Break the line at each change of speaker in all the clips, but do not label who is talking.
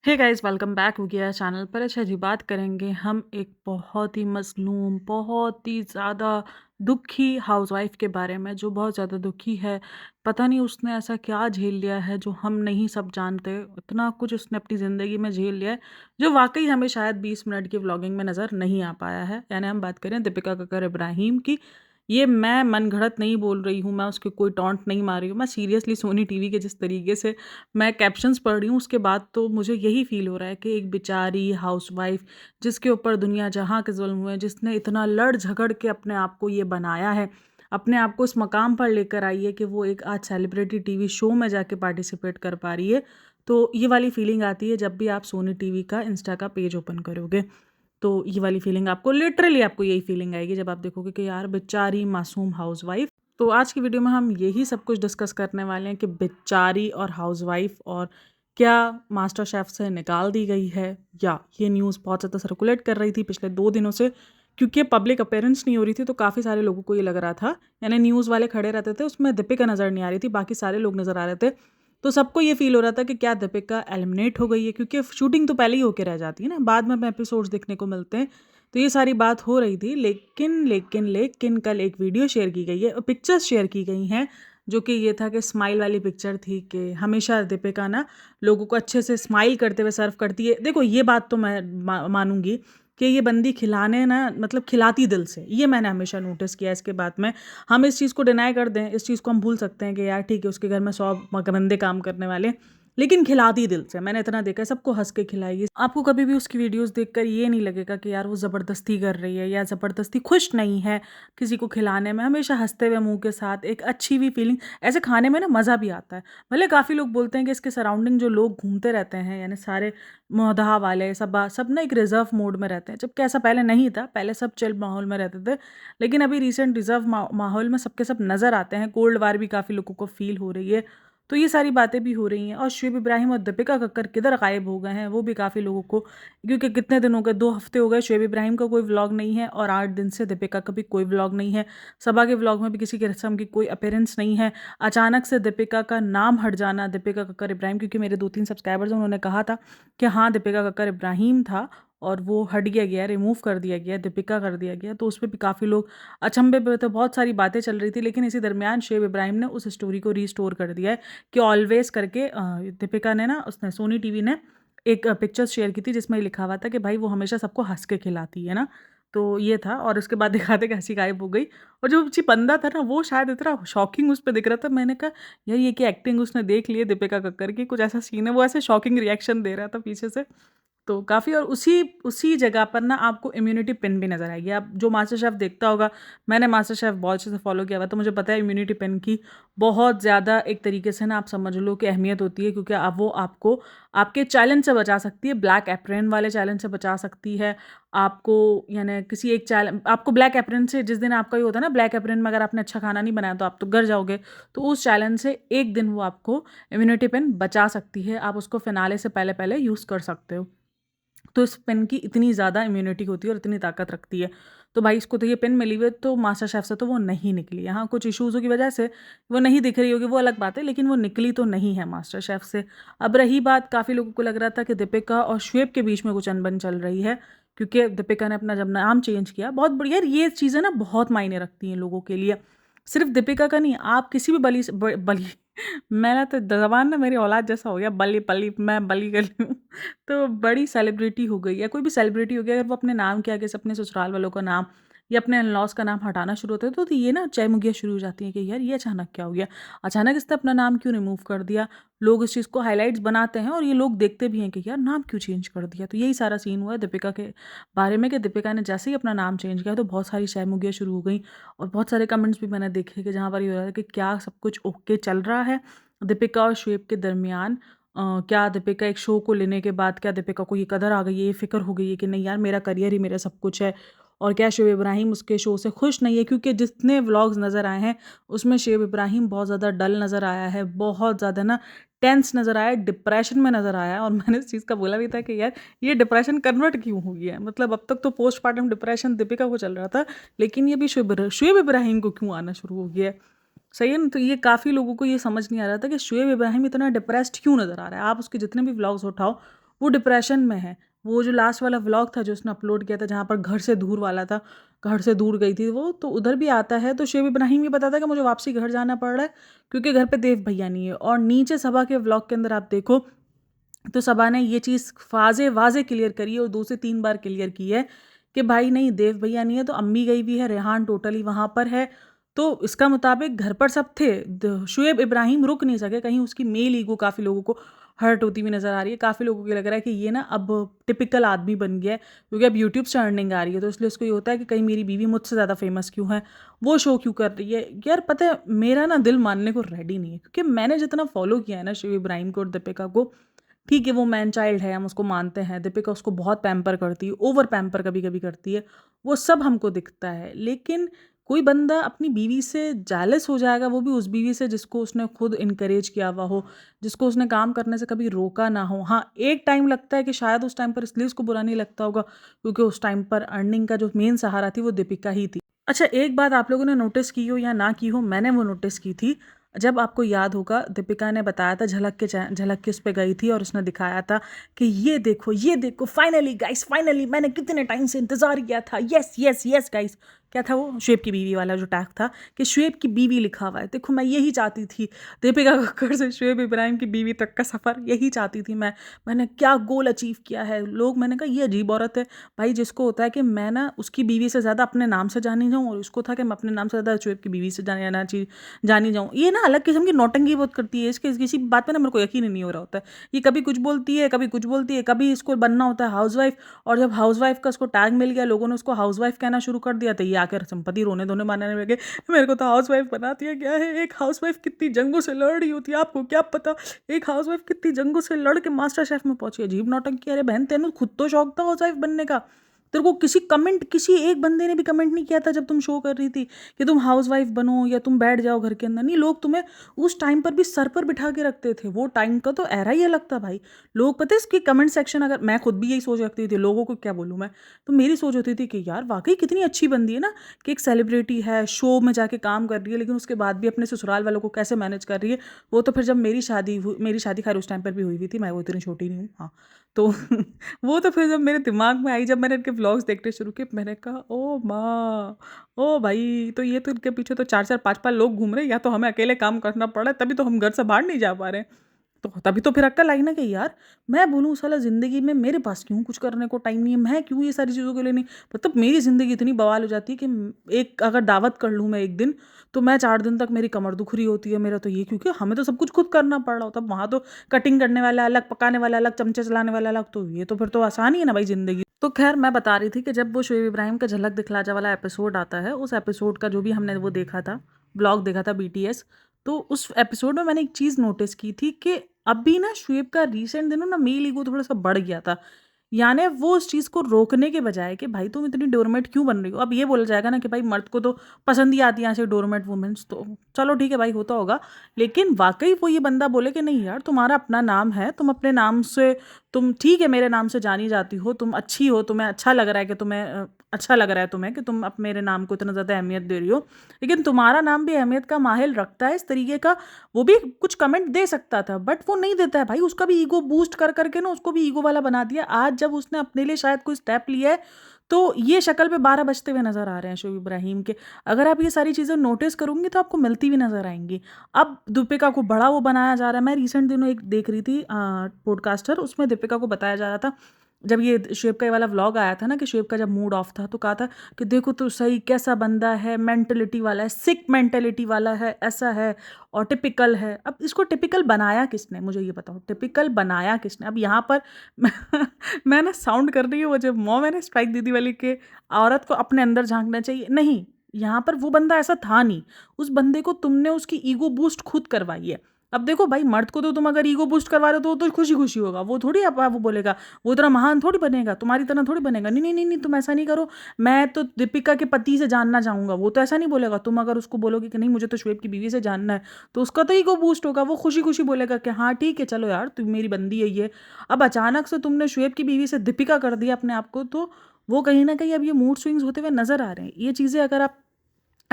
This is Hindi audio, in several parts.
हे गाइस वेलकम बैक हो गया चैनल पर। अच्छा जी, बात करेंगे हम एक बहुत ही मज़लूम, बहुत ही ज़्यादा दुखी हाउसवाइफ़ के बारे में, जो बहुत ज़्यादा दुखी है। पता नहीं उसने ऐसा क्या झेल लिया है जो हम नहीं सब जानते। इतना कुछ उसने अपनी ज़िंदगी में झेल लिया है जो वाक़ई हमें शायद 20 मिनट की व्लॉगिंग में नज़र नहीं आ पाया है। यानी हम बात करें दीपिका कक्कड़ इब्राहिम की। ये मैं मनगढ़ंत नहीं बोल रही हूँ, मैं उसके कोई टॉन्ट नहीं मार रही हूँ। मैं सीरियसली सोनी टीवी के जिस तरीके से मैं कैप्शंस पढ़ रही हूँ उसके बाद तो मुझे यही फ़ील हो रहा है कि एक बेचारी हाउसवाइफ़ जिसके ऊपर दुनिया जहाँ के ज़ुल्म हुए, जिसने इतना लड़ झगड़ के अपने आप को ये बनाया है, अपने आप को इस मकाम पर लेकर आई है कि वो एक आज सेलिब्रिटी टीवी शो में जाके पार्टिसिपेट कर पा रही है। तो ये वाली फ़ीलिंग आती है जब भी आप सोनी टीवी का इंस्टा का पेज ओपन करोगे। तो ये वाली फ़ीलिंग आपको लिटरली आपको यही फ़ीलिंग आएगी जब आप देखोगे कि यार बेचारी मासूम हाउसवाइफ़। तो आज की वीडियो में हम यही सब कुछ डिस्कस करने वाले हैं कि बेचारी और हाउसवाइफ़ और क्या मास्टर शेफ़ से निकाल दी गई है, या ये न्यूज़ बहुत ज़्यादा सर्कुलेट कर रही थी पिछले 2 दिनों से, क्योंकि पब्लिक अपीयरेंस नहीं हो रही थी तो काफ़ी सारे लोगों को ये लग रहा था, यानी न्यूज़ वाले खड़े रहते थे उसमें दीपिका नज़र नहीं आ रही थी, बाकी सारे लोग नज़र आ रहे थे। तो सबको ये फ़ील हो रहा था कि क्या दीपिका एलिमिनेट हो गई है, क्योंकि शूटिंग तो पहले ही होके रह जाती है ना, बाद में एपिसोड्स देखने को मिलते हैं। तो ये सारी बात हो रही थी, लेकिन कल एक वीडियो शेयर की गई है, पिक्चर्स शेयर की गई हैं, जो कि ये था कि स्माइल वाली पिक्चर थी कि हमेशा दीपिका ना लोगों को अच्छे से स्माइल करते हुए सर्व करती है। देखो ये बात तो मैं मानूंगी कि ये बंदी खिलाने ना मतलब खिलाती दिल से, ये मैंने हमेशा नोटिस किया। इसके बाद में हम इस चीज़ को डिनाई कर दें, इस चीज़ को हम भूल सकते हैं कि यार ठीक है उसके घर में 100 गंदे काम करने वाले, लेकिन खिलाती दिल से। मैंने इतना देखा है, सबको हँस के खिलाई। आपको कभी भी उसकी वीडियोज़ देखकर ये नहीं लगेगा कि यार वो ज़बरदस्ती कर रही है या ज़बरदस्ती खुश नहीं है किसी को खिलाने में। हमेशा हँसते हुए मुँह के साथ एक अच्छी भी फीलिंग, ऐसे खाने में ना मज़ा भी आता है। भले काफ़ी लोग बोलते हैं कि इसके सराउंडिंग जो लोग घूमते रहते हैं, यानी सारे मोहल्ला वाले सब ना एक रिज़र्व मोड में रहते हैं, जबकि ऐसा पहले नहीं था। पहले सब चिल माहौल में रहते थे, लेकिन अभी रिसेंट रिज़र्व माहौल में सबके सब नज़र आते हैं। कोल्ड वार भी काफ़ी लोगों को फ़ील हो रही है। तो ये सारी बातें भी हो रही हैं। और शुएब इब्राहिम और दीपिका कक्कर किधर गायब हो गए हैं, वो भी काफ़ी लोगों को, क्योंकि कितने दिन हो गए, 2 हफ्ते हो गए शुएब इब्राहिम का कोई व्लॉग नहीं है और 8 दिन से दीपिका का भी कोई व्लॉग नहीं है। सबा के व्लॉग में भी किसी किस्म की कोई अपीयरेंस नहीं है। अचानक से दीपिका का नाम हट जाना, दीपिका कक्कर इब्राहिम, क्योंकि मेरे 2-3 सब्सक्राइबर्स हैं, उन्होंने कहा था कि हाँ, दीपिका कक्कर इब्राहिम था और वो हट गया, रिमूव कर दिया गया, दीपिका कर दिया गया। तो उसपे भी काफ़ी लोग अचंभे पे थे, बहुत सारी बातें चल रही थी। लेकिन इसी दरमियान शुएब इब्राहिम ने उस स्टोरी को रीस्टोर कर दिया है कि ऑलवेज़ करके दीपिका ने ना, उसने सोनी टीवी ने एक पिक्चर्स शेयर की थी जिसमें ये लिखा हुआ था कि भाई वो हमेशा सबको हँस के खिलाती है ना। तो ये था, और उसके बाद दिखाते कि हँसी गायब हो गई। और जो जी बंदा था ना वो शायद इतना शॉकिंग उस पे दिख रहा था, मैंने कहा यार ये क्या एक्टिंग उसने देख ली है दीपिका कक्कर की, कुछ ऐसा सीन है, वो ऐसे शॉकिंग रिएक्शन दे रहा था पीछे से। तो काफ़ी, और उसी उसी जगह पर ना आपको इम्यूनिटी पिन भी नज़र आएगी। आप जो मास्टर शेफ़ देखता होगा, मैंने मास्टर शेफ़ बहुत अच्छे से फ़ॉलो किया हुआ, तो मुझे पता है इम्यूनिटी पिन की बहुत ज़्यादा एक तरीके से ना आप समझ लो कि अहमियत होती है, क्योंकि अब वो आपको आपके चैलेंज से बचा सकती है, ब्लैक एप्रन वाले चैलेंज से बचा सकती है आपको। यानी किसी एक चैलेंज, आपको ब्लैक एप्रन से, जिस दिन आपका ये होता है ना ब्लैक एप्रन में अगर आपने अच्छा खाना नहीं बनाया तो आप तो गर जाओगे, तो उस चैलेंज से एक दिन वो आपको इम्यूनिटी पिन बचा सकती है। आप उसको फिनाले से पहले पहले यूज़ कर सकते हो। तो इस पेन की इतनी ज़्यादा इम्यूनिटी होती है और इतनी ताकत रखती है। तो भाई इसको तो ये पेन मिली हुई है, तो मास्टर शेफ़ से तो वो नहीं निकली है। हाँ, कुछ इश्यूज़ों की वजह से वो नहीं दिख रही होगी, वो अलग बात है, लेकिन वो निकली तो नहीं है मास्टर शेफ़ से। अब रही बात, काफ़ी लोगों को लग रहा था कि दीपिका और शुएब के बीच में कुछ अनबन चल रही है, क्योंकि दीपिका ने अपना जब नाम चेंज किया, बहुत बढ़िया। यार ये चीज़ें ना बहुत मायने रखती हैं लोगों के लिए। सिर्फ़ दीपिका का नहीं, आप किसी भी बली से बली मैं तो ज़बान ना मेरी औलाद जैसा हो गया, बली पली मैं बली गली हूँ। तो बड़ी सेलिब्रिटी हो गई, या कोई भी सेलिब्रिटी हो गया, अगर वो अपने नाम के आगे से अपने ससुराल वालों का नाम या अपने इन-लॉज़ का नाम हटाना शुरू होते हैं, तो ये ना चह-मुखियाँ शुरू हो जाती हैं कि यार ये अचानक क्या हो गया? अचानक इसने अपना नाम क्यों रिमूव कर दिया? लोग इस चीज़ को हाइलाइट्स बनाते हैं और ये लोग देखते भी हैं कि यार नाम क्यों चेंज कर दिया? तो यही सारा सीन हुआ है दीपिका के बारे में कि दीपिका ने जैसे ही अपना नाम चेंज किया तो बहुत सारी शह-मुखियाँ शुरू हो गई, और बहुत सारे कमेंट्स भी मैंने देखे कि जहाँ पर ये हो रहा है कि क्या सब कुछ ओके चल रहा है दीपिका और शुएब के दरमियान। क्या दीपिका एक शो को लेने के बाद, क्या दीपिका को ये कदर आ गई है, ये फ़िक्र हो गई है कि नहीं यार मेरा करियर ही मेरा सब कुछ है? और क्या शुएब इब्राहिम उसके शो से खुश नहीं है? क्योंकि जितने व्लॉग्स नज़र आए हैं, उसमें शुएब इब्राहिम बहुत ज़्यादा डल नज़र आया है, बहुत ज़्यादा ना टेंस नज़र आया है, डिप्रेशन में नज़र आया है। और मैंने इस चीज़ का बोला भी था कि यार ये डिप्रेशन कन्वर्ट क्यों हो गया है? मतलब अब तक तो पोस्टपार्टम डिप्रेशन दीपिका को चल रहा था, लेकिन ये भी शुएब इब्राहिम को क्यों आना शुरू हो गया है? सही है ना? तो ये काफ़ी लोगों को ये समझ नहीं आ रहा था कि शुएब इब्राहिम इतना डिप्रेस्ड क्यों नज़र आ रहा है। आप उसके जितने भी व्लॉग्स उठाओ, वो डिप्रेशन में है। वो जो लास्ट वाला व्लॉग था जो उसने अपलोड किया था जहाँ पर घर से दूर वाला था, घर से दूर गई थी वो, तो उधर भी आता है तो शुएब इब्राहिम ये बताता है कि मुझे वापसी घर जाना पड़ रहा है क्योंकि घर पे देव भैया नहीं है। और नीचे सबा के व्लॉग के अंदर आप देखो तो सबा ने ये चीज़ वाज़े क्लियर करी है और 2 से 3 बार क्लियर की है कि भाई नहीं, देव भैया नहीं है तो अम्मी गई हुई है, रेहान टोटली वहाँ पर है। तो इसका मुताबिक घर पर सब थे। शुएब इब्राहिम रुक नहीं सके, कहीं उसकी मेल ईगो काफ़ी लोगों को हर्ट होती हुई नज़र आ रही है। काफ़ी लोगों को लग रहा है कि ये ना अब टिपिकल आदमी बन गया है क्योंकि अब यूट्यूब से अर्निंग आ रही है, तो इसलिए उसको ये होता है कि कहीं मेरी बीवी मुझसे ज़्यादा फेमस क्यों है, वो शो क्यों कर रही है। यार पता है मेरा ना दिल मानने को रेडी नहीं है क्योंकि मैंने जितना फॉलो किया है ना शुएब इब्राहिम को और दीपिका को, ठीक है वो मैन चाइल्ड है, हम उसको मानते हैं, दीपिका उसको बहुत पैम्पर करती है, ओवर पैम्पर कभी-कभी करती है, वो सब हमको दिखता है। लेकिन कोई बंदा अपनी बीवी से जेलस हो जाएगा, वो भी उस बीवी से जिसको उसने खुद एनकरेज किया हुआ हो, जिसको उसने काम करने से कभी रोका ना हो। हाँ, एक टाइम लगता है कि शायद उस टाइम पर इसलिए उसको बुरा नहीं लगता होगा क्योंकि उस टाइम पर अर्निंग का जो मेन सहारा थी वो दीपिका ही थी। अच्छा, एक बात आप लोगों ने नोटिस की हो या ना की हो, मैंने वो नोटिस की थी। जब आपको याद होगा दीपिका ने बताया था झलक के उस पे गई थी और उसने दिखाया था कि ये देखो फाइनली गाइस, फाइनली मैंने कितने टाइम से इंतज़ार किया था, यस यस यस गाइस। क्या था वो? शुएब की बीवी वाला जो टैग था कि शुएब की बीवी लिखा हुआ है। देखो मैं यही चाहती थी, दीपिका कक्कड़ से शुएब इब्राहिम की बीवी तक का सफ़र यही चाहती थी मैं। मैंने क्या गोल अचीव किया है। लोग, मैंने कहा ये अजीब औरत है भाई, जिसको होता है कि मैं ना उसकी बीवी से ज़्यादा अपने नाम से जानी जाऊँ और उसको था कि मैं अपने नाम से ज़्यादा शुएब की बीवी से जानी जाऊँ। ये ना अलग किस्म की नौटंकी बहुत करती है। इसके किसी बात पे ना मेरे को यकीन ही नहीं हो रहा होता है। ये कभी कुछ बोलती है, कभी कुछ बोलती है, कभी इसको बनना होता है हाउसवाइफ, और जब हाउसवाइफ का उसको टैग मिल गया, लोगों ने उसको हाउसवाइफ कहना शुरू कर दिया, तो ये आकर संपत्ति रोने धोने मारने लगे, मेरे को तो हाउसवाइफ बना दिया गया है। एक हाउसवाइफ कितनी जंगों से लड़ रही होती है, आपको क्या पता। एक हाउसवाइफ कितनी जंगों से लड़ के मास्टर शेफ में पहुंची। अजीब नौटंकी। अरे बहन, तेनू खुद तो शौक था हाउसवाइफ बनने का। तेरे को किसी एक बंदे ने भी कमेंट नहीं किया था जब तुम शो कर रही थी कि तुम हाउसवाइफ बनो या तुम बैठ जाओ घर के अंदर। नहीं, लोग तुम्हें उस टाइम पर भी सर पर बिठा के रखते थे। वो टाइम का तो एरा ही अलग था भाई। लोग, पता है इसकी कमेंट सेक्शन, अगर मैं खुद भी यही सोच रखती थी, लोगों को क्या बोलूँ मैं, तो मेरी सोच होती थी कि यार वाकई कितनी अच्छी बंदी है ना, कि एक सेलिब्रिटी है, शो में जाके काम कर रही है, लेकिन उसके बाद भी अपने ससुराल वालों को कैसे मैनेज कर रही है। वो तो फिर जब मेरी शादी खैर उस टाइम पर भी हुई हुई थी, मैं वो इतनी छोटी नहीं हूँ, हाँ। तो वो तो फिर जब मेरे दिमाग में आई, जब मैंने इनके व्लॉग्स देखने शुरू किए, मैंने कहा ओ माँ, ओ भाई, तो ये तो इनके पीछे तो 4-4 5-5 लोग घूम रहे हैं, या तो हमें अकेले काम करना पड़ रहा है, तभी तो हम घर से बाहर नहीं जा पा रहे हैं। तो तभी तो फिर अक्ल आई ना कि यार मैं बोलूँ साला ज़िंदगी में मेरे पास क्यों कुछ करने को टाइम नहीं है, मैं क्यों ये सारी चीज़ों के लिए नहीं, मतलब मेरी ज़िंदगी इतनी बवाल हो जाती है कि एक अगर दावत कर लूँ मैं एक दिन, तो मैं 4 दिन तक मेरी कमर दुख रही होती है मेरा, तो ये क्योंकि हमें तो सब कुछ खुद करना पड़ रहा होता है। वहाँ तो कटिंग करने वाला अलग, पकाने वाला अलग, चमचे चलाने वाला अलग, तो ये तो फिर तो आसान ही है ना भाई ज़िंदगी। तो खैर मैं बता रही थी कि जब वो शोएब इब्राहिम का झलक दिखला जा वाला एपिसोड आता है, उस एपिसोड का जो भी हमने वो देखा था, व्लॉग देखा था बीटीएस, तो उस एपिसोड में मैंने एक चीज़ नोटिस की थी कि अभी ना शुएब का रिसेंट दिनों ना मेल ईगो थोड़ा-सा बढ़ गया था। यानी वो उस चीज़ को रोकने के बजाय कि भाई तुम इतनी डोरमेट क्यों बन रही हो? अब ये बोला जाएगा ना कि भाई मर्द को तो पसंद ही आती है ऐसे डोरमेट वुमेन्स, तो चलो ठीक है भाई, होता होगा। लेकिन वाक़ई वो ये बंदा बोले कि नहीं यार, तुम्हारा अपना नाम है, तुम अपने नाम से, तुम ठीक है मेरे नाम से जानी जाती हो, तुम अच्छी हो, तुम्हें अच्छा लग रहा है कि अच्छा लग रहा है तुम्हें कि तुम अब मेरे नाम को इतना ज़्यादा अहमियत दे रही हो। लेकिन तुम्हारा नाम भी अहमियत का माहिल रखता है इस तरीके का। वो भी कुछ कमेंट दे सकता था बट वो नहीं देता है भाई, उसका भी ईगो बूस्ट कर करके ना उसको भी ईगो वाला बना दिया। आज जब उसने अपने लिए शायद कोई स्टेप लिया है, तो ये शक्ल पे 12 बजते हुए नज़र आ रहे हैं शोएब इब्राहिम के। अगर आप ये सारी चीज़ें नोटिस करोगे तो आपको मिलती भी नज़र आएँगी। अब दीपिका को बड़ा वो बनाया जा रहा है। मैं रिसेंट दिनों एक देख रही थी पॉडकास्टर, उसमें दीपिका को बताया जा रहा था, जब ये शुएब का ये वाला व्लॉग आया था ना कि शुएब का जब मूड ऑफ था, तो कहा था कि देखो तो सही कैसा बंदा है, मेंटालिटी वाला है, सिक मेंटालिटी वाला है, ऐसा है और टिपिकल है। अब इसको टिपिकल बनाया किसने, मुझे ये बताओ, टिपिकल बनाया किसने? अब यहाँ पर मैं ना साउंड कर रही हूँ वो जो मॉम है ना स्ट्राइक दीदी वाली, के औरत को अपने अंदर झाँकना चाहिए, नहीं, यहाँ पर वो बंदा ऐसा था नहीं। उस बंदे को तुमने उसकी ईगो बूस्ट खुद करवाई है। अब देखो भाई, मर्द को तो तुम अगर ईगो बूस्ट करवा रहे हो तो वो तो खुशी-खुशी होगा। वो थोड़ी अब वो बोलेगा, वो इतना महान थोड़ी बनेगा, तुम्हारी तरह थोड़ी बनेगा। नहीं, नहीं, नहीं, नहीं, तुम ऐसा नहीं करो, मैं तो दीपिका के पति से जानना चाहूँगा। वो तो ऐसा नहीं बोलेगा। तुम अगर उसको बोलोगे कि नहीं मुझे तो शुएब की बीवी से जानना है, तो उसका तो ईगो बूस्ट होगा। वो खुशी-खुशी बोलेगा कि हाँ ठीक है, चलो यार तू मेरी बंदी है ये। अब अचानक से तुमने शुएब की बीवी से दीपिका कर दिया अपने आप को, तो वो कहीं न कहीं अब ये मूड स्विंग्स होते हुए नज़र आ रहे हैं। ये चीज़ें अगर आप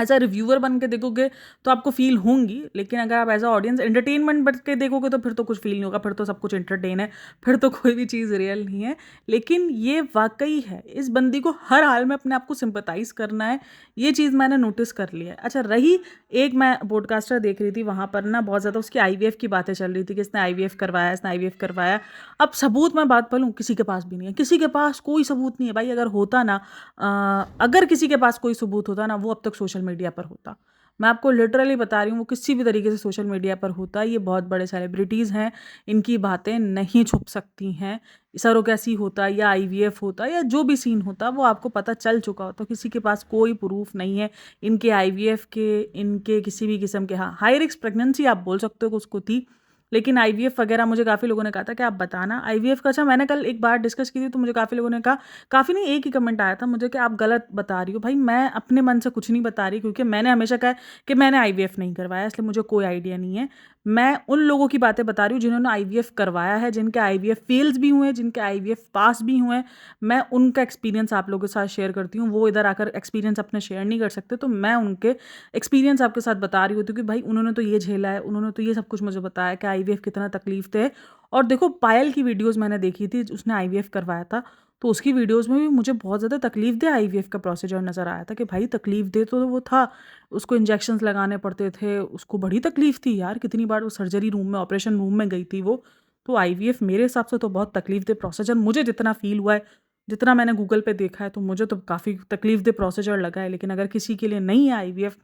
एज़ अ रिव्यूअर बन के देखोगे तो आपको फ़ील होंगी, लेकिन अगर आप एज़ अ ऑडियंस एंटरटेनमेंट बन के देखोगे तो फिर तो कुछ फ़ील नहीं होगा, फिर तो सब कुछ एंटरटेन है, फिर तो कोई भी चीज़ रियल नहीं है। लेकिन ये वाक़ई है, इस बंदी को हर हाल में अपने आप को सिम्पैथाइज़ करना है, ये चीज़ मैंने नोटिस कर ली है। अच्छा रही एक मैं पॉडकास्टर देख रही थी, वहाँ पर ना बहुत ज़्यादा उसकी आईवीएफ की बातें चल रही थी कि इसने आईवीएफ करवाया, इसने आईवीएफ करवाया। अब सबूत मैं बात बोलूँ, किसी के पास भी नहीं है, किसी के पास कोई सबूत नहीं है भाई। अगर होता ना अगर किसी के पास कोई सबूत होता ना, वो अब तक सोशल मीडिया पर होता। मैं आपको लिटरली बता रही हूँ, वो किसी भी तरीके से सोशल मीडिया पर होता। ये बहुत बड़े सेलिब्रिटीज़ हैं, इनकी बातें नहीं छुप सकती हैं। सरोगेसी होता या आईवीएफ होता या जो भी सीन होता, वो आपको पता चल चुका होता। किसी के पास कोई प्रूफ नहीं है इनके आईवीएफ के, इनके किसी भी किस्म के। हाँ, हाई रिस्क प्रेगनेंसी आप बोल सकते हो कि उसको थी, लेकिन आईवीएफ वगैरह मुझे काफ़ी लोगों ने कहा था कि आप बताना आईवीएफ का। अच्छा, मैंने कल एक बार डिस्कस की थी तो मुझे काफ़ी लोगों ने कहा, काफ़ी नहीं एक ही कमेंट आया था मुझे कि आप गलत बता रही हो। भाई मैं अपने मन से कुछ नहीं बता रही, क्योंकि मैंने हमेशा कहा है कि मैंने आईवीएफ नहीं करवाया, इसलिए मुझे कोई आइडिया नहीं है। मैं उन लोगों की बातें बता रही हूँ जिन्होंने आईवीएफ करवाया है, जिनके आईवीएफ फेल्स भी हुए हैं, जिनके आईवीएफ पास भी हुए हैं। मैं उनका एक्सपीरियंस आप लोगों के साथ शेयर करती हूँ। वो इधर आकर एक्सपीरियंस अपने शेयर नहीं कर सकते, तो मैं उनके एक्सपीरियंस आपके साथ बता रही होती हूँ कि भाई उन्होंने तो ये झेला है, उन्होंने तो ये सब कुछ मुझे बताया कि आईवीएफ कितना तकलीफ थे। और देखो पायल की वीडियोज़ मैंने देखी थी, उसने आईवीएफ करवाया था, तो उसकी वीडियोज़ में भी मुझे बहुत ज़्यादा तकलीफ दे आईवीएफ का प्रोसीजर नज़र आया था कि भाई तकलीफ दे तो वो था, उसको इंजेक्शंस लगाने पड़ते थे, उसको बड़ी तकलीफ थी यार, कितनी बार वो सर्जरी रूम में, ऑपरेशन रूम में गई थी वो। तो आईवीएफ मेरे हिसाब से तो बहुत तकलीफ दे प्रोसीजर, मुझे जितना फ़ील हुआ है, जितना मैंने गूगल पे देखा है, तो मुझे तो काफ़ी तकलीफ दे प्रोसीजर लगा है। लेकिन अगर किसी के लिए नहीं है आईवीएफ,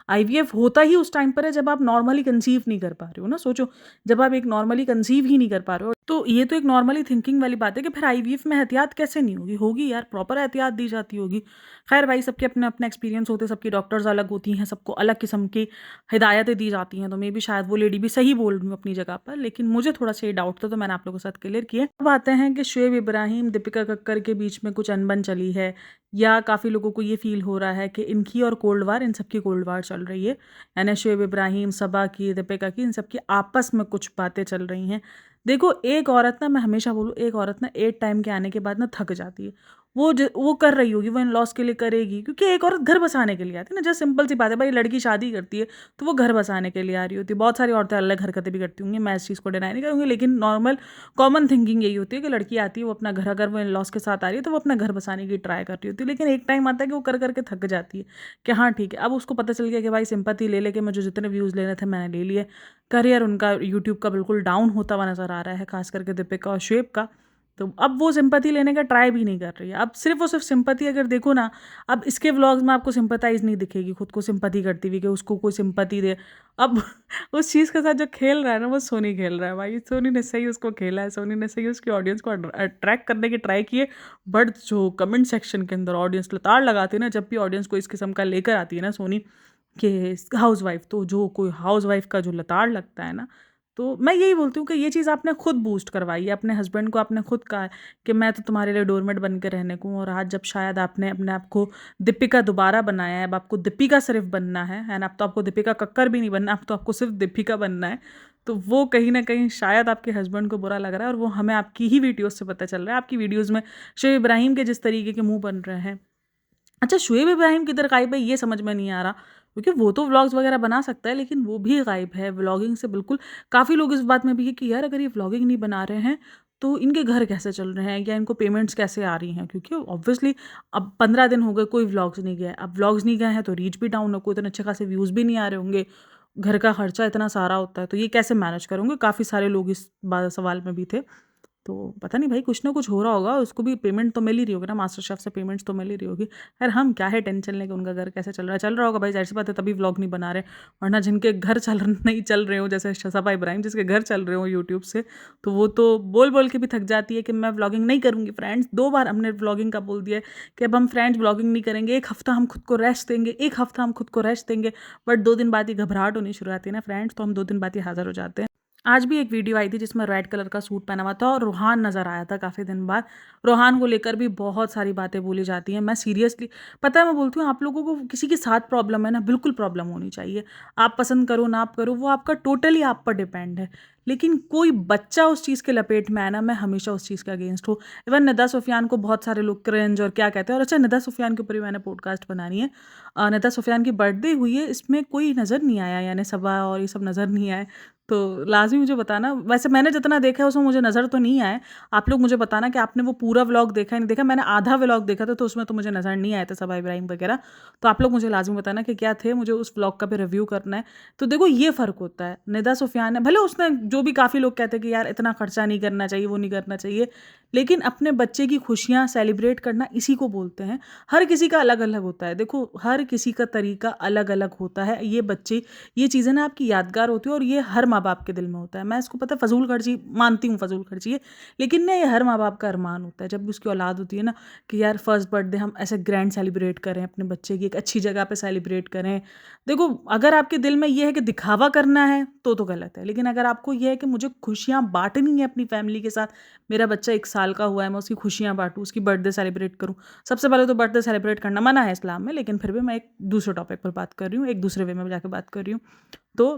आईवीएफ होता ही उस टाइम पर है जब आप नॉर्मली कंसीव नहीं कर पा रहे हो ना। सोचो, जब आप एक नॉर्मली कंसीव ही नहीं कर पा रहे हो, तो ये तो एक नॉर्मली थिंकिंग वाली बात है कि फिर आईवीएफ में एहतियात कैसे नहीं होगी? होगी यार, प्रॉपर एहतियात दी जाती होगी। खैर भाई, सबके अपने अपने एक्सपीरियंस होते हैं, सबकी डॉक्टर्स अलग होती हैं, सबको अलग किस्म की हिदायतें दी जाती हैं, तो मे बी शायद वो लेडी भी सही बोल रही हूँ अपनी जगह पर, लेकिन मुझे थोड़ा सा ये डाउट था, तो मैंने आप लोगों के साथ क्लियर किया। अब आते हैं कि शुएब इब्राहिम दीपिका कक्कर के बीच में कुछ अनबन चली है, या काफ़ी लोगों को ये फील हो रहा है कि इनकी और कोल्ड वार, इन सबकी कोल्ड वार चल रही है, यानी शुएब इब्राहिम, सबा की, दीपिका की, इन सबकी आपस में कुछ बातें चल रही हैं। देखो एक औरत ना, मैं हमेशा बोलूँ, एक औरत ना एक टाइम के आने के बाद ना थक जाती है। वो कर रही होगी, वो इन लॉस के लिए करेगी, क्योंकि एक औरत घर बसाने के लिए आती है ना। जैसे सिंपल सी बात है भाई, लड़की शादी करती है तो वो घर बसाने के लिए आ रही होती है। बहुत सारी औरतें अलग हरकतें भी करती होंगी, मैं इस चीज़ को डिनाई नहीं करूँगी, लेकिन नॉर्मल कॉमन थिंकिंग यही होती है कि लड़की आती है, वो अपना घर, अगर वो इन लॉस के साथ आ रही है तो वो अपना घर बसाने की ट्राई कर रही होती है। लेकिन एक टाइम आता है कि वो कर करके थक जाती है कि हाँ ठीक है, अब उसको पता चल गया कि भाई सिंपैथी ले लेके मुझे जितने व्यूज़ लेने थे मैंने ले लिए। करियर उनका यूट्यूब का बिल्कुल डाउन होता हुआ नज़र आ रहा है, खास करके दीपिका और शुएब का। तो अब वो सिंपैथी लेने का ट्राई भी नहीं कर रही है। अब सिर्फ़ और सिर्फ़ सिंपैथी अगर देखो ना, अब इसके व्लॉग्स में आपको सिंपैथाइज़ नहीं दिखेगी, खुद को सिंपैथी करती हुई कि उसको कोई सिंपैथी दे। अब उस चीज़ के साथ जो खेल रहा है ना, वो सोनी खेल रहा है भाई। सोनी ने सही उसको खेला है, सोनी ने सही उसकी ऑडियंस को अट्रैक्ट करने की ट्राई की है। बट जो कमेंट सेक्शन के अंदर ऑडियंस लताड़ लगाती है ना, जब भी ऑडियंस को इस किस्म का लेकर आती है ना सोनी, कि हाउसवाइफ, तो जो कोई हाउसवाइफ का जो लताड़ लगता है ना, तो मैं यही बोलती हूँ कि ये चीज़ आपने खुद बूस्ट करवाई है। अपने हस्बैंड को आपने खुद कहा है कि मैं तो तुम्हारे लिए डोरमेट बन के रहने को हूँ, और आज जब शायद आपने अपने आप को दीपिका दोबारा बनाया है, अब आपको दीपिका सिर्फ बनना है ना, अब तो आपको दीपिका कक्कर भी नहीं बनना, अब तो आपको सिर्फ दीपिका बनना है। तो वो कहीं ना कहीं शायद आपके हस्बैंड को बुरा लग रहा है, और वो हमें आपकी ही वीडियोज़ से पता चल रहा है। आपकी वीडियोज़ में शुएब इब्राहिम के जिस तरीके के मुंह बन रहे हैं, अच्छा शुएब इब्राहिम किधर गायब है ये समझ में नहीं आ रहा, क्योंकि वो तो व्लॉग्स वगैरह बना सकता है, लेकिन वो भी गायब है व्लॉगिंग से बिल्कुल। काफ़ी लोग इस बात में भी है कि यार अगर ये व्लॉगिंग नहीं बना रहे हैं तो इनके घर कैसे चल रहे हैं, या इनको पेमेंट्स कैसे आ रही हैं, क्योंकि ऑब्वियसली अब 15 दिन हो गए कोई व्लॉग्स नहीं गए। अब व्लॉग्स नहीं गए हैं तो रीच भी डाउन है, कोई इतने अच्छे खासे व्यूज़ भी नहीं आ रहे होंगे, घर का खर्चा इतना सारा होता है, तो ये कैसे मैनेज करोगे। काफ़ी सारे लोग इस सवाल में भी थे। तो पता नहीं भाई, कुछ ना कुछ हो रहा होगा, उसको भी पेमेंट तो मिल ही रही होगी ना, मास्टर शेफ से पेमेंट्स तो मिल ही रही होगी। यार हम क्या है टेंशन लेके, उनका घर कैसे चल रहा है, चल रहा होगा भाई, जाहिर सी बात है तभी व्लॉग नहीं बना रहे। वरना जिनके घर नहीं चल रहे हो, जैसे शसाबा इब्राहिम जिसके घर चल रहे हो यूट्यूब से, तो वो तो बोल बोल के भी थक जाती है कि मैं व्लॉगिंग नहीं करूँगी फ्रेंड्स। 2 बार हमने व्लॉगिंग का बोल दिया है कि अब हम फ्रेंड्स व्लॉगिंग नहीं करेंगे, एक हफ्ता हम खुद को रेस्ट देंगे, एक हफ्ता हम खुद को रेस्ट देंगे। बट 2 दिन बाद ही घबराहट होनी शुरू आती है ना फ्रेंड्स, तो हम 2 दिन बाद ही हाज़िर हो जाते हैं। आज भी एक वीडियो आई थी जिसमें रेड कलर का सूट पहना हुआ था और रोहान नज़र आया था काफ़ी दिन बाद। रोहान को लेकर भी बहुत सारी बातें बोली जाती हैं। मैं सीरियसली, पता है मैं बोलती हूँ, आप लोगों को किसी के साथ प्रॉब्लम है ना, बिल्कुल प्रॉब्लम होनी चाहिए। आप पसंद करो ना आप करो, वो आपका टोटली आप पर डिपेंड है। लेकिन कोई बच्चा उस चीज़ के लपेट में आए ना, मैं हमेशा उस चीज़ के अगेंस्ट हूँ। इवन निदा सूफ़ियान को बहुत सारे लोग क्रिंज और क्या कहते हैं, और अच्छा निदा सूफ़ियान के ऊपर भी मैंने पॉडकास्ट बनानी है। निदा सूफ़ियान की बर्थडे हुई है, इसमें कोई नज़र नहीं आया, यानी सबा और ये सब नज़र नहीं आए, तो लाज़मी मुझे बताना। वैसे मैंने जितना देखा है उसमें मुझे नज़र तो नहीं आए। आप लोग मुझे बताना कि आपने वो पूरा व्लॉग देखा है नहीं देखा। मैंने आधा व्लॉग देखा था, तो उसमें तो मुझे नज़र नहीं आए थे सबा इब्राहिम वगैरह। तो आप लोग मुझे लाज़मी बताना कि क्या थे, मुझे उस व्लॉग का भी रिव्यू करना है। तो देखो ये फ़र्क होता है। निदा सूफ़ियान ने भले उसने जो भी, काफ़ी लोग कहते हैं कि यार इतना खर्चा नहीं करना चाहिए, वो नहीं करना चाहिए, लेकिन अपने बच्चे की खुशियाँ सेलिब्रेट करना इसी को बोलते हैं। हर किसी का अलग-अलग होता है। देखो हर किसी का तरीका अलग-अलग होता है। ये बच्चे, ये चीज़ें ना आपकी यादगार होती है और ये हर माँ-बाप के दिल में होता है। मैं इसको पता है फ़ज़ूल खर्ची मानती हूँ, फ़ज़ूल खर्ची है, लेकिन ना ये हर माँ-बाप का अरमान होता है जब भी उसकी औलाद होती है ना, कि यार फर्स्ट बर्थडे हम ऐसे ग्रैंड सेलिब्रेट करें अपने बच्चे की, एक अच्छी जगह पे सेलिब्रेट करें। देखो अगर आपके दिल में ये है कि दिखावा करना है तो गलत है, लेकिन अगर आपको ये है कि मुझे खुशियाँ बाँटनी है अपनी फैमिली के साथ, मेरा बच्चा 1 साल का हुआ है, मैं उसकी खुशियाँ बाँटूँ, उसकी बर्थडे सेलिब्रेट करूँ। सबसे पहले तो बर्थडे सेलिब्रेट करना मना है इस्लाम में, लेकिन फिर भी मैं एक दूसरे टॉपिक पर बात कर रही हूँ, एक दूसरे वे में जाके बात कर रही हूँ। तो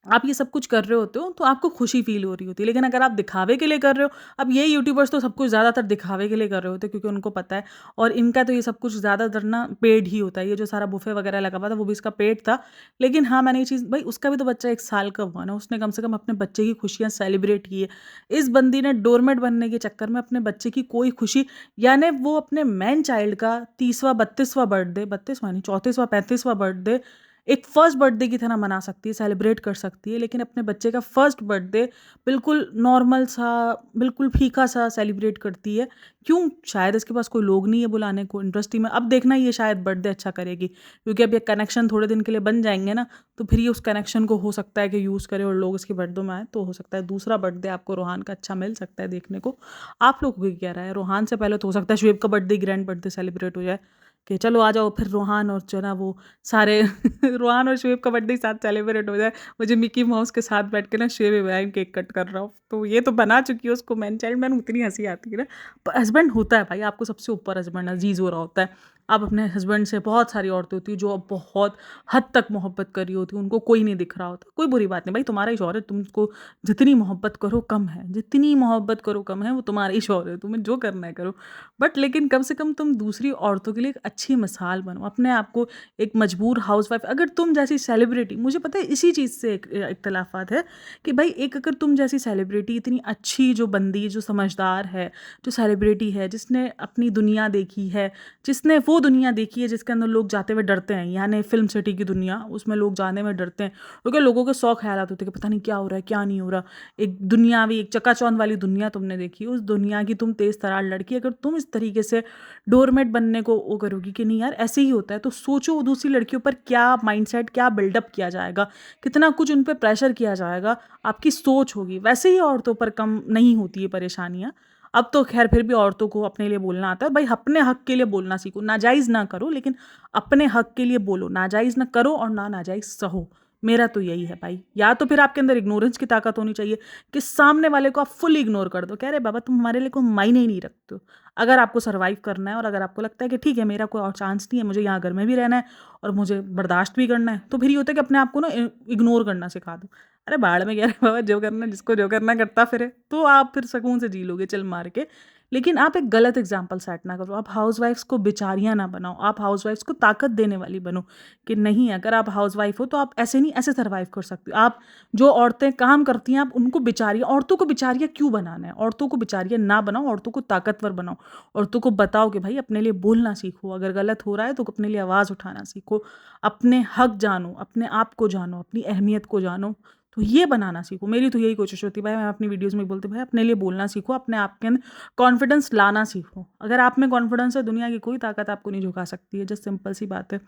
आप ये सब कुछ कर रहे होते हो तो आपको खुशी फ़ील हो रही होती है, लेकिन अगर आप दिखावे के लिए कर रहे हो, अब ये यूट्यूबर्स तो सब कुछ ज़्यादातर दिखावे के लिए कर रहे होते हैं, क्योंकि उनको पता है, और इनका तो ये सब कुछ ज़्यादातर ना पेड ही होता है। ये जो सारा बुफ़े वगैरह लगा हुआ था वो भी इसका पेड था। लेकिन हाँ, मैंने ये चीज़, भाई उसका भी तो बच्चा 1 साल का हुआ ना, उसने कम से कम अपने बच्चे की खुशियाँ सेलिब्रेट की है। इस बंदी ने डोरमेट बनने के चक्कर में अपने बच्चे की कोई खुशी, यानी वो अपने मैन चाइल्ड का 30वां 32वां बर्थडे, 32वां नहीं 34वां 35वां बर्थडे एक फर्स्ट बर्थडे की तरह मना सकती है, सेलिब्रेट कर सकती है, लेकिन अपने बच्चे का फर्स्ट बर्थडे बिल्कुल नॉर्मल सा, बिल्कुल फीका सा सेलिब्रेट करती है। क्यों? शायद इसके पास कोई लोग नहीं है बुलाने को, इंटरेस्ट ही में। अब देखना ये शायद बर्थडे अच्छा करेगी, क्योंकि अब ये कनेक्शन थोड़े दिन के लिए बन जाएंगे ना, तो फिर ये उस कनेक्शन को हो सकता है कि यूज़ करे और लोग इसके बर्थडे में आए, तो हो सकता है दूसरा बर्थडे आपको रोहान का अच्छा मिल सकता है देखने को। आप लोगों को क्या राय है? रोहान से पहले तो हो सकता है शुएब का बर्थडे, ग्रैंड बर्थडे सेलिब्रेट हो जाए, कि चलो आ जाओ, फिर रोहान और जो है ना वो सारे रोहान और शुएब का बर्थडे साथ सेलिब्रेट हो जाए। मुझे मिकी माउस के साथ बैठ के ना शुएब इब्राहिम केक कट कर रहा हूँ, तो ये तो बना चुकी है उसको मैन चाइल्ड, मैंने उतनी हंसी आती है ना। पर हस्बैंड होता है भाई, आपको सबसे ऊपर हस्बैंड अजीज हो रहा होता है। आप अपने हस्बैंड से, बहुत सारी औरतें होती हैं जो अब बहुत हद तक मोहब्बत कर रही होती है, उनको कोई नहीं दिख रहा होता, कोई बुरी बात नहीं भाई, तुम्हारा ही शौहर है, तुमको जितनी मोहब्बत करो कम है, जितनी मोहब्बत करो कम है, वो तुम्हारा ही शौहर है, तुम्हें जो करना है करो। बट लेकिन कम से कम तुम दूसरी औरतों के लिए एक अच्छी मिसाल बनो, अपने आप को एक मजबूर हाउसवाइफ, अगर तुम जैसी सेलिब्रिटी, मुझे पता है इसी चीज़ से एक इख्तलाफात है, कि भाई एक अगर तुम जैसी सेलिब्रिटी, इतनी अच्छी जो बंदी, जो समझदार है, जो सेलिब्रिटी है, जिसने अपनी दुनिया देखी है, जिसने वो दुनिया देखी है जिसके अंदर लोग जाते हुए डरते हैं, यानी फिल्म सिटी की दुनिया, उसमें लोग जाने में डरते हैं, क्योंकि लोगों के 100 ख्यालात होते हैं कि पता नहीं क्या हो रहा है, क्या नहीं हो रहा। एक दुनियावी, एक चकाचौंध वाली दुनिया तुमने देखी, उस दुनिया की तुम तेज़ तरार लड़की, अगर तुम इस तरीके से डोरमेट बनने को वो करोगी कि नहीं यार ऐसे ही होता है, तो सोचो दूसरी लड़कियों पर क्या माइंडसेट, क्या बिल्डअप किया जाएगा, कितना कुछ उन पे प्रेशर किया जाएगा, आपकी सोच होगी। वैसे ही औरतों पर कम नहीं होती है परेशानियाँ। अब तो खैर फिर भी औरतों को अपने लिए बोलना आता है भाई, अपने हक के लिए बोलना सीखो, नाजायज़ ना करो, लेकिन अपने हक के लिए बोलो, नाजायज़ ना करो और ना नाजायज़ सहो। मेरा तो यही है भाई। या तो फिर आपके अंदर इग्नोरेंस की ताकत होनी चाहिए, कि सामने वाले को आप फुल इग्नोर कर दो, कह रहे बाबा तुम हमारे लिए कोई मायने ही नहीं रखते हो। अगर आपको सर्वाइव करना है और अगर आपको लगता है कि ठीक है मेरा कोई और चांस नहीं है, मुझे यहाँ घर में भी रहना है और मुझे बर्दाश्त भी करना है, तो फिर ये होता है कि अपने आप को ना इग्नोर करना सिखा दो। अरे बाढ़ में, कह रहे बाबा जो करना है, जिसको जो करना करता फिरे, तो आप फिर सुकून से जी लोगे चिल मार के। लेकिन आप एक गलत एग्जाम्पल सेट ना करो, आप हाउसवाइफ्स को बेचारियाँ ना बनाओ, आप हाउसवाइफ्स को ताकत देने वाली बनो, कि नहीं अगर आप हाउसवाइफ हो तो आप ऐसे नहीं, ऐसे सर्वाइव कर सकते हो। आप जो औरतें काम करती हैं, आप उनको बेचारियाँ, औरतों को बेचारियाँ क्यों बनाना है? औरतों को बेचारियाँ ना बनाओ, औरतों को ताकतवर बनाओ। औरतों को बताओ कि भाई अपने लिए बोलना सीखो, अगर गलत हो रहा है तो अपने लिए आवाज़ उठाना सीखो, अपने हक जानो, अपने आप को जानो, अपनी अहमियत को जानो, तो ये बनाना सीखो। मेरी तो यही कोशिश होती है भाई, मैं अपनी वीडियोज़ में बोलती हूँ भाई अपने लिए बोलना सीखो, अपने आप के अंदर कॉन्फिडेंस लाना सीखो। अगर आप में कॉन्फिडेंस है, दुनिया की कोई ताकत आपको नहीं झुका सकती है, जस्ट सिंपल सी बात है।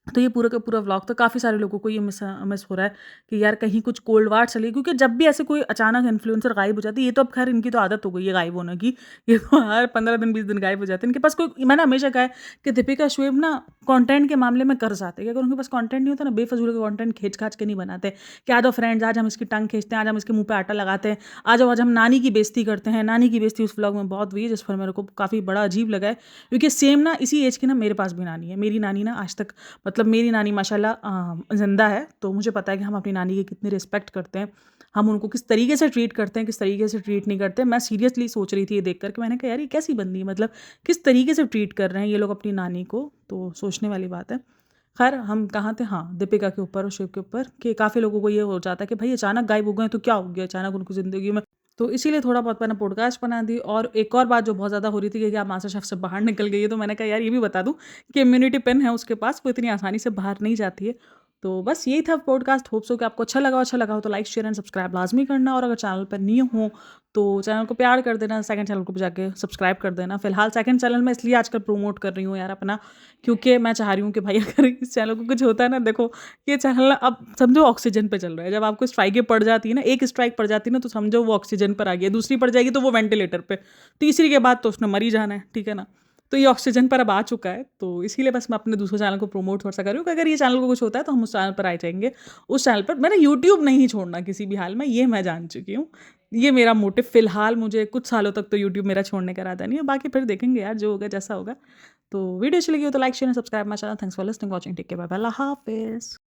तो ये पूरा का पूरा व्लॉग, तो काफ़ी सारे लोगों को ये मिस हो रहा है कि यार कहीं कुछ कोल्ड वार चली, क्योंकि जब भी ऐसे कोई अचानक इन्फ्लुएंसर गायब हो जाती है, ये तो अब खैर इनकी तो आदत हो गई है गायब होने की, ये तो हर 15 दिन 20 दिन गायब हो जाते हैं इनके पास कोई। मैंने हमेशा कहा है कि दीपिका शुएब ना कंटेंट के मामले में कर जाते हैं, अगर उनके पास कंटेंट नहीं होता ना, बेफजूल के कंटेंट खींच खाच के नहीं बनाते कि आ जाओ फ्रेंड्स, आज हम इसकी टंग खींचते हैं, आज हम इसके मुंह पे आटा लगाते हैं, आ जाओ आज हम नानी की बेइज्जती करते हैं। नानी की बेइज्जती उस व्लॉग में बहुत हुई है, जिस पर मेरे को काफ़ी बड़ा अजीब लगा है, क्योंकि सेम ना इसी एज की ना मेरे पास भी नानी है। मेरी नानी ना आज तक मतलब मेरी नानी माशाल्लाह ज़िंदा है, तो मुझे पता है कि हम अपनी नानी की कितनी रिस्पेक्ट करते हैं। हम उनको किस तरीके से ट्रीट करते हैं, किस तरीके से ट्रीट नहीं करते। मैं सीरियसली सोच रही थी ये देख कर के, मैंने कहा यार ये कैसी बंदी है, मतलब किस तरीके से ट्रीट कर रहे हैं ये लोग अपनी नानी को, तो सोचने वाली बात है। ख़ैर हम कहाँ थे, हाँ, दीपिका के ऊपर और शिव के ऊपर, कि काफ़ी लोगों को ये हो जाता है कि भाई अचानक गायब हो गए तो क्या हो गया अचानक उनको ज़िंदगी में। तो इसीलिए थोड़ा बहुत मैंने पॉडकास्ट बना दी। और एक और बात जो बहुत ज़्यादा हो रही थी कि आप मास्टर शेफ़ से बाहर निकल गई है, तो मैंने कहा यार ये भी बता दूँ कि इम्यूनिटी पिन है उसके पास, वो इतनी आसानी से बाहर नहीं जाती है। तो बस यही था पॉडकास्ट। होप सो कि आपको अच्छा लगा हो तो लाइक, शेयर एंड सब्सक्राइब लाज़मी करना। और अगर चैनल पर न्यू हो तो चैनल को प्यार कर देना, सेकंड चैनल को भी जाके सब्सक्राइब कर देना। फ़िलहाल सेकंड चैनल मैं इसलिए आजकल प्रमोट कर रही हूँ यार अपना, क्योंकि मैं चाह रही हूँ कि भाई अगर इस चैनल को कुछ होता है ना, देखो ये चैनल ना अब समझो ऑक्सीजन पे चल रहा है। जब आपको स्ट्राइकें पड़ जाती है ना, एक स्ट्राइक पड़ जाती है ना, तो समझो वो ऑक्सीजन पर आ गया, दूसरी पड़ जाएगी तो वो वेंटिलेटर पे, तीसरी के बाद तो उसने मर ही जाना है, ठीक है ना। तो ये ऑक्सीजन पर अब आ चुका है, तो इसीलिए बस मैं अपने दूसरे चैनल को प्रमोट थोड़ा सा कर रही हूँ कि अगर ये चैनल को कुछ होता है तो हम उस चैनल पर आ जाएंगे। उस चैनल पर मैंने यूट्यूब नहीं छोड़ना किसी भी हाल में, ये मैं जान चुकी हूँ। ये मेरा मोटिव फ़िलहाल, मुझे कुछ सालों तक तो यूट्यूब मेरा छोड़ने का इरादा नहीं है, बाकी फिर देखेंगे यार जो होगा जैसा होगा। तो वीडियो अच्छी लगी हो तो like, share and subscribe my channel. Thanks for listening, watching, take care, bye bye, अल्लाह हाफ़िज़।